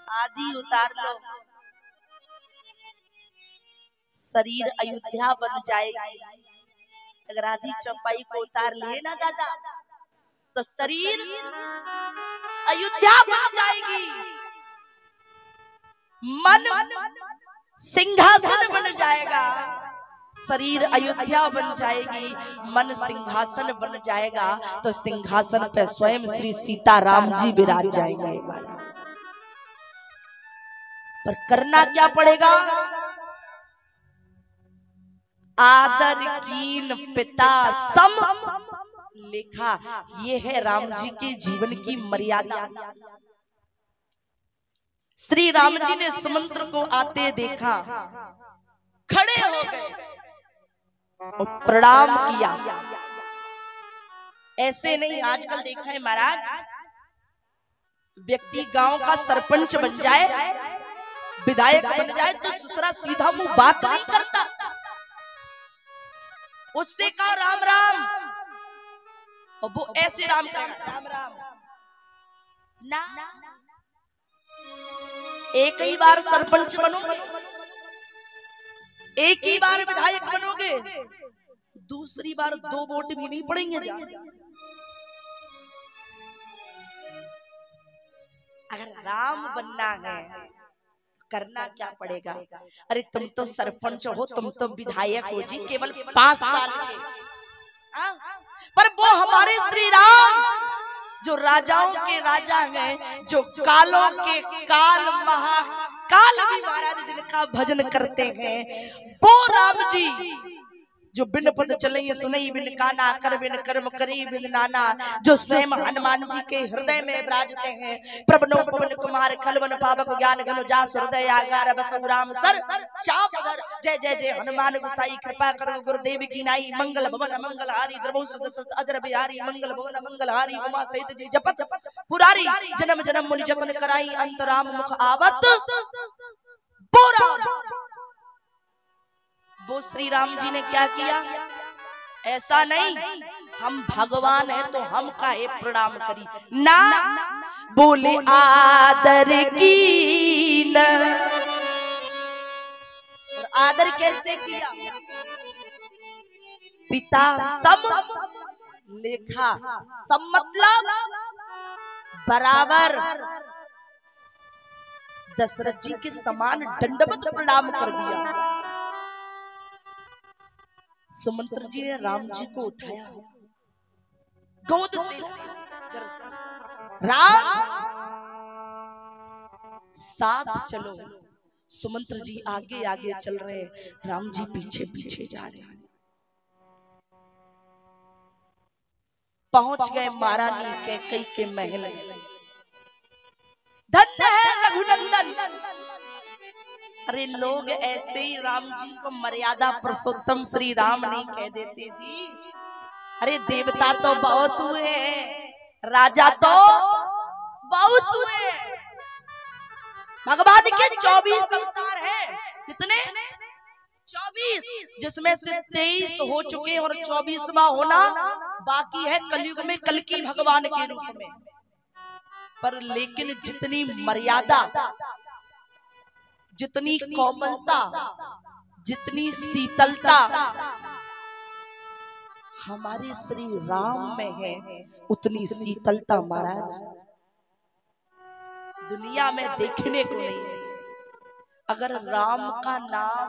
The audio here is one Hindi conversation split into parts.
आदि उतार लो, शरीर अयोध्या बन जाएगी। अगर आधी चौपाई को उतार लिए ना दादा तो शरीर अयोध्या बन जाएगी, मन सिंहासन बन जाएगा। शरीर अयोध्या बन जाएगी, मन सिंहासन बन जाएगा, तो सिंहासन पे स्वयं श्री सीताराम जी विराज जाएंगे। पर करना क्या पड़ेगा? आदर कीन पिता सम लिखा, ये है राम जी के जीवन की मर्यादा। श्री राम जी ने सुमंत्र को आते देखा, खड़े हो गए और प्रणाम किया। ऐसे नहीं, आजकल देखा है महाराज, व्यक्ति गांव का सरपंच बन जाए, विधायक बन जाए तो दूसरा सीधा मुंह बात नहीं करता, उससे कहा राम राम, और वो ऐसे राम राम राम ना। एक ही बार सरपंच बनोगे, एक ही बार विधायक बनोगे, दूसरी बार 2 वोट भी नहीं पड़ेंगे। अगर राम बनना है करना क्या पड़ेगा? अरे तुम तो सरपंच हो, तुम तो विधायक हो जी, केवल 5 साल के, पर वो हमारे श्री राम जो राजाओं के राजा हैं, जो कालों के काल महाकाल भी महाराज जिनका भजन करते हैं, वो राम जी जो बिन पद चले सुनई बिन काना, कर बिन कर्म करी बिन नाना, जो स्वयं हनुमान जी के हृदय में विराजते हैं। प्रभनो पवन कुमार खलवन पावक ज्ञान गनु जा हृदय आगार बसु राम सर चापधर। जय जय जय हनुमान गोसाई कृपा करो गुरुदेव की नाई। मंगल भवन मंगल हारी द्रवौ सुदसत अजर बिहारी, मंगल भवन मंगल हारी उमा सहित जी जपत पुरारी। जन्म जन्म मुनि जतन कराई, अंतराम मुख आवत बोरा। वो श्री राम जी ने क्या किया? ऐसा नहीं हम भगवान हैं तो हम काहे प्रणाम करी ना, बोले आदर की न। और आदर कैसे किया? पिता सम लेखा, सम मतलब बराबर, दशरथ जी के समान दंडवत प्रणाम कर दिया। सुमंत्र जी ने राम जी को उठाया, गोद से राम साथ चलो। सुमंत्र जी आगे आगे चल रहे, राम जी पीछे पीछे जा रहे हैं। पहुंच गए महारानी कैकेयी के महल। धन्य है रघुनंदन। अरे लोग ऐसे ही राम जी को मर्यादा पुरुषोत्तम श्री राम नहीं कह देते जी। अरे देवता तो बहुत हुए हैं, राजा तो बहुत हुए। भगवान के 24 अवतार हैं। कितने? 24, जिसमें से 23 हो चुके और 24वां होना बाकी है कलयुग में कल्कि भगवान के रूप में। पर लेकिन जितनी मर्यादा, जितनी कोमलता, जितनी शीतलता हमारे श्री राम में है, उतनी शीतलता महाराज दुनिया में देखने को नहीं है। अगर राम का नाम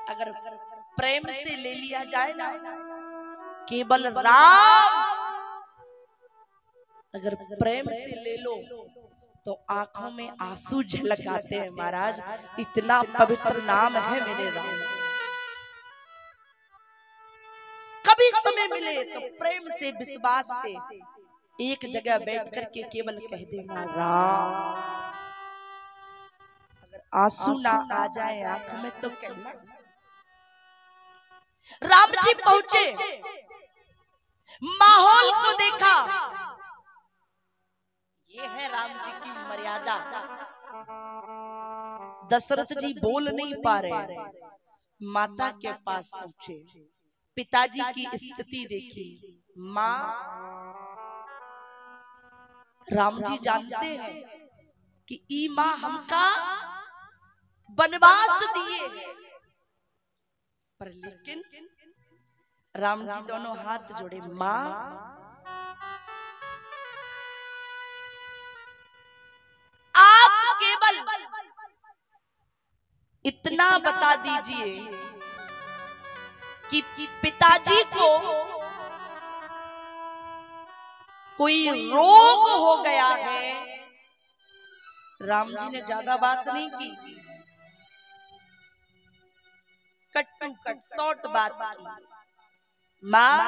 अगर प्रेम से ले लिया जाए ना, केवल राम अगर प्रेम से ले लो तो आंखों में आंसू झलक आते हैं महाराज। इतना पवित्र नाम है मेरे राम। कभी समय मिले तो प्रेम से विश्वास से एक जगह बैठ करके केवल कह देना राम। अगर आंसू ना आ जाए आंख में तो कहना। राम जी पहुंचे, माहौल को देखा, ये है राम जी की मर्यादा। दशरथ जी बोल नहीं पा रहे, माता के पास पहुंचे, पिताजी की स्थिति देखी। माँ, राम जी जानते हैं कि ई माँ हमका वनवास दिए हैं, पर लेकिन राम जी दोनों हाथ जोड़े, माँ आप केवल इतना बता दीजिए कि पिताजी को कोई रोग हो गया है। राम जी ने ज्यादा बात नहीं की, कट टू कट शॉर्ट बात की। माँ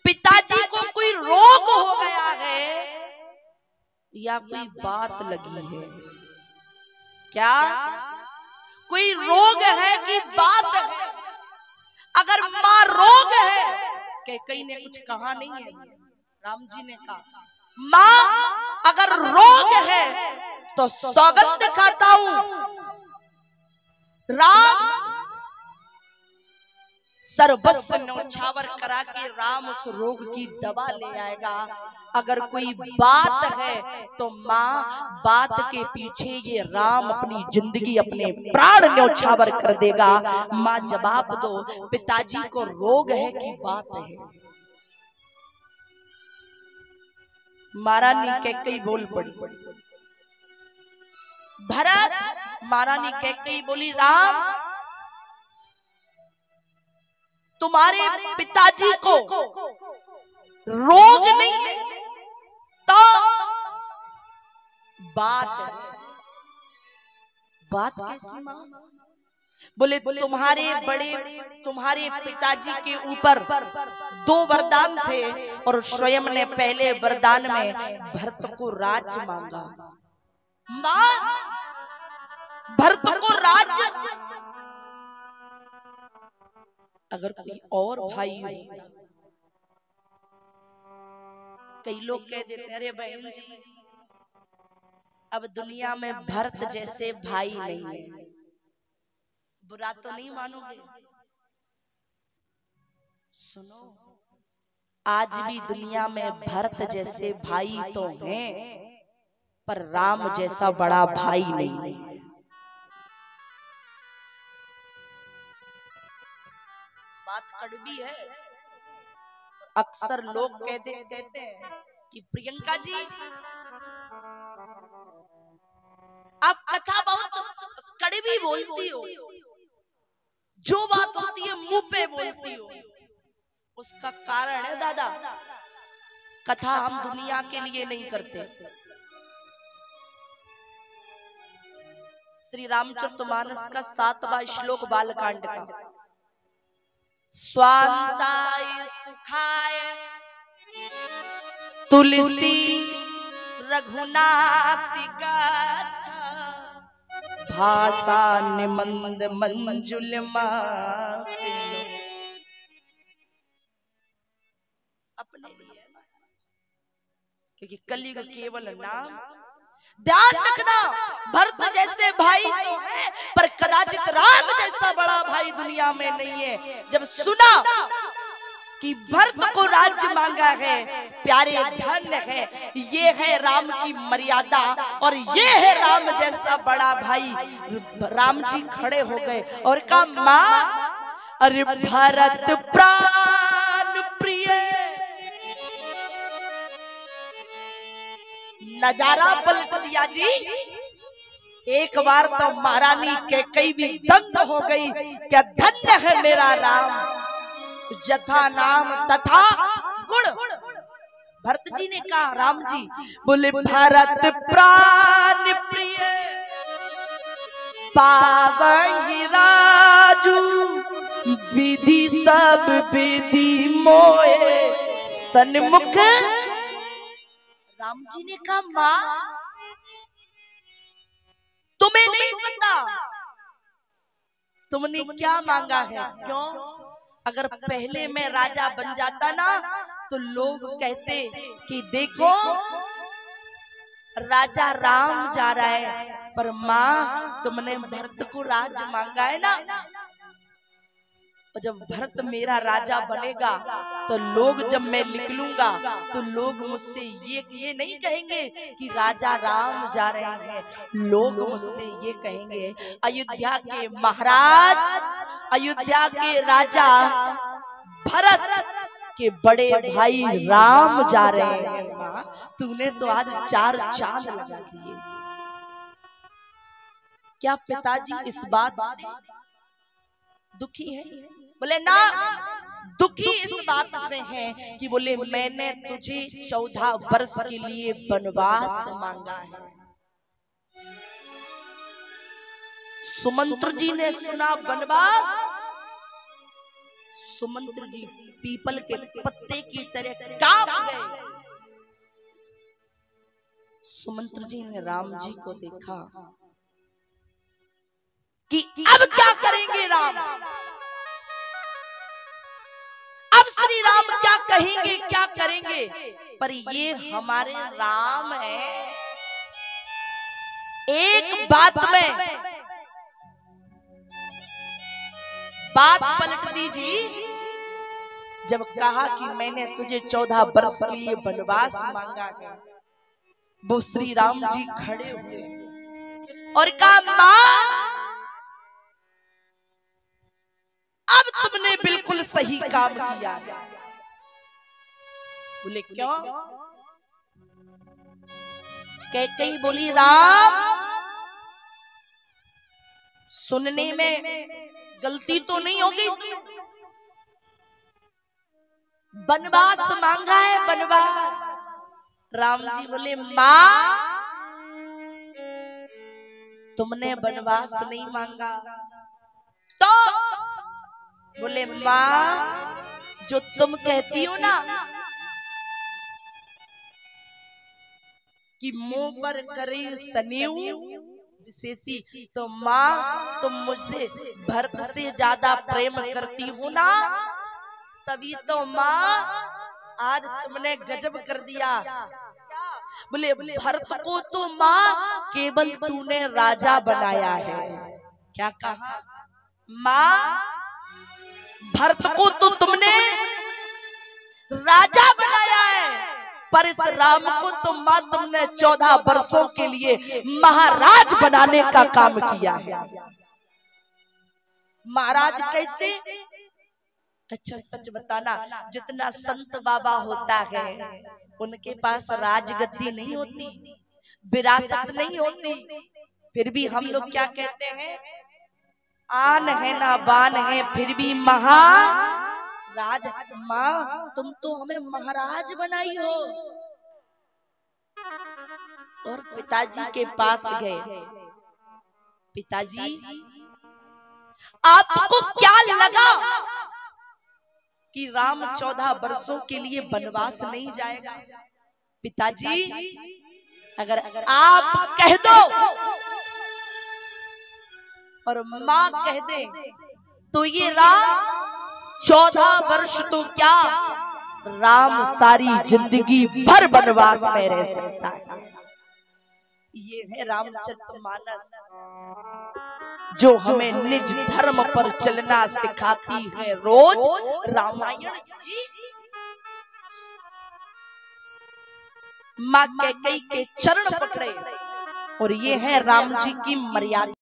पिताजी को कोई रोग हो गया है या कोई बात लगी है? क्या कोई रोग है कि बात है? अगर माँ रोग है, कैकेयी ने कुछ कहा नहीं है, राम जी ने कहा माँ अगर रोग है तो सौगंध खाता हूं, राम सर्वस्व न्योछावर करा के राम उस रोग की दवा ले आएगा। अगर कोई बात है तो माँ बात के पीछे ये राम अपनी जिंदगी अपने प्राण न्योछावर कर देगा। माँ जवाब दो, पिताजी को रोग है कि बात है? महारानी कैकेयी बोल पड़ी। भरत महारानी कैकेयी बोली, राम तुम्हारे पिताजी को रोग नहीं है तो बात कैसी मां? बोले तुम्हारे पिताजी के ऊपर 2 वरदान थे और स्वयं ने पहले वरदान में भरत को राज मांगा। मां भरत को राज, अगर कोई और भाई होता, कई लोग कह देते अरे बहन जी अब दुनिया में भरत जैसे भाई नहीं है। बुरा तो नहीं मानोगे? सुनो, आज भी दुनिया में भरत जैसे भाई तो हैं, पर राम जैसा बड़ा भाई नहीं है। बात कड़वी है। अक्सर लोग कहते हैं कि प्रियंका जी आप कथा बहुत कड़वी बोलती हो, जो बात होती है मुंह पे बोलती हो। उसका कारण है दादा, कथा हम दुनिया के लिए नहीं करते। श्री रामचरितमानस का 7वां श्लोक बालकांड का, स्वांताय सुखाय तुलसी रघुनाथ गाथा भाषा निमंद मंजुल अपने लिए, क्योंकि कलयुग केवल नाम। ध्यान रखना, भरत जैसे भाई तो है पर कदाचित राम जैसा बड़ा भाई दुनिया में नहीं है। जब सुना कि भरत को राज्य मांगा है, प्यारे धन्य है, ये है राम की मर्यादा और ये है राम जैसा बड़ा भाई। राम जी खड़े हो गए और कहा माँ अरे भरत प्राण प्रिय। नजारा पलट दिया जी। एक बार तो महारानी कैकेयी भी दंग हो गई, क्या धन्य है मेरा राम, जथा नाम तथा गुण। भरत जी ने कहा राम जी, बोले भरत प्राण प्रिय पावहि राजू विधि सब विधि मोए सन्मुख। राम जी ने कहा मां तुम्हें नहीं पता तुमने क्या मांगा है। क्यों? अगर पहले मैं राजा बन जाता ना तो लोग कहते कि देखो राजा राम जा रहा है, पर मां तुमने भरत को राज मांगा है ना। और जब भरत मेरा राजा बनेगा तो लोग, जब मैं निकलूंगा तो लोग मुझसे ये नहीं कहेंगे कि राजा राम जा रहे हैं, लोग मुझसे ये कहेंगे अयोध्या के महाराज, अयोध्या के राजा भरत के बड़े भाई राम जा रहे हैं। माँ, तूने तो आज 4 चांद लगा दिए। क्या पिताजी इस बात से दुखी है? बोले ना, दुखी इस बात से है कि बोले मैंने तुझे 14 वर्ष के लिए वनवास मांगा है। सुमंत्र जी ने सुना वनवास, सुमंत्र जी पीपल के पत्ते की तरह कांप गए। सुमंत्र जी ने राम जी को देखा कि अब क्या करेंगे राम, अब श्री राम क्या कहेंगे, क्या करेंगे। पर ये हमारे राम है, एक बात में बात पलट दीजिए। जब कहा कि मैंने तुझे 14 वर्ष के लिए वनवास मांगा है, वो श्री राम जी खड़े हुए और कहा मां, अब तुमने बिल्कुल सही काम किया। बोले क्यों? कैकेयी बोली राम, सुनने में गलती तो नहीं होगी, वनवास मांगा है, वनवास। राम जी बोले मां, तुमने वनवास नहीं मांगा तो? बोले मां, जो तुम कहती हो ना कि मुंह पर करे सनेऊ विशेषी, तो मां तुम मुझसे भरत से ज्यादा प्रेम करती हो ना, तभी तो मां आज तुमने गजब कर दिया। बोले भरत को तो मां केवल तूने राजा बनाया है। क्या कहा? मां, भरत को तो तुमने राजा बनाया है, पर इस राम को तो मां तुमने 14 वर्षों के लिए महाराज बनाने का काम किया है। महाराज कैसे? अच्छा सच बताना, जितना संत बाबा होता है उनके पास राजगद्दी नहीं होती, विरासत नहीं होती, फिर भी हम लोग क्या कहते हैं, आन है ना बान है फिर भी महाराज। मां, तुम तो हमें महाराज बनाई हो। और पिताजी के पास गए, पिताजी आपको क्या लगा कि राम 14 वर्षों के लिए वनवास नहीं जाएगा? पिताजी अगर आप कह दो और मां कह दे तो ये राम 14 वर्ष तो क्या, राम सारी जिंदगी भर वनवास में रह सकता है। ये है रामचरितमानस, जो हमें निज धर्म पर चलना सिखाती है रोज रामायण जी। मां कैकेयी के चरण पकड़े और ये है राम जी की मर्यादा।